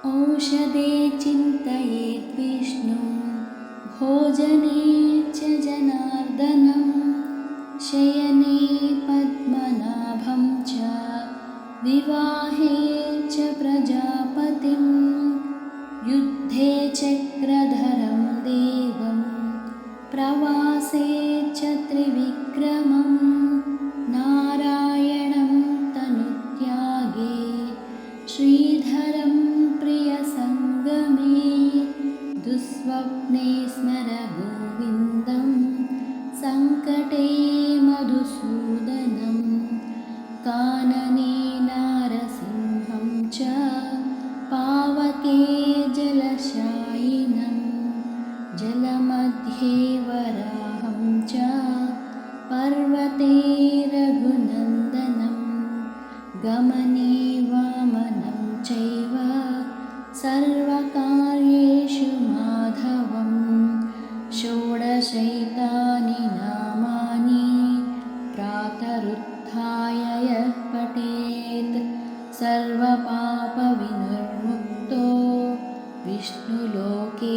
औषधे चिन्तयेत् विष्णुं भोजने च जनार्दनं शयने पद्मनाभं च विवाहे च प्रजापतिं युद्धे चक्रधरं देवं प्रवासे च त्रिविक्रमं नारायणं तनुत्यागे श्रीधरं प्रियसङ्गमे दुःस्वप्ने स्मर गोविन्दं सङ्कटे मधुसूदनं कानने नारसिंहं च पावके जलशायिनं जलमध्ये वराहं च पर्वते रघुनन्दनं गमने वामनं चैव सर्वकार्येषु माधवं षोडशैतानि नामानि प्रातरुत्थाय यः पठेत् सर्वपापविनिर्मुक्तो विष्णुलोके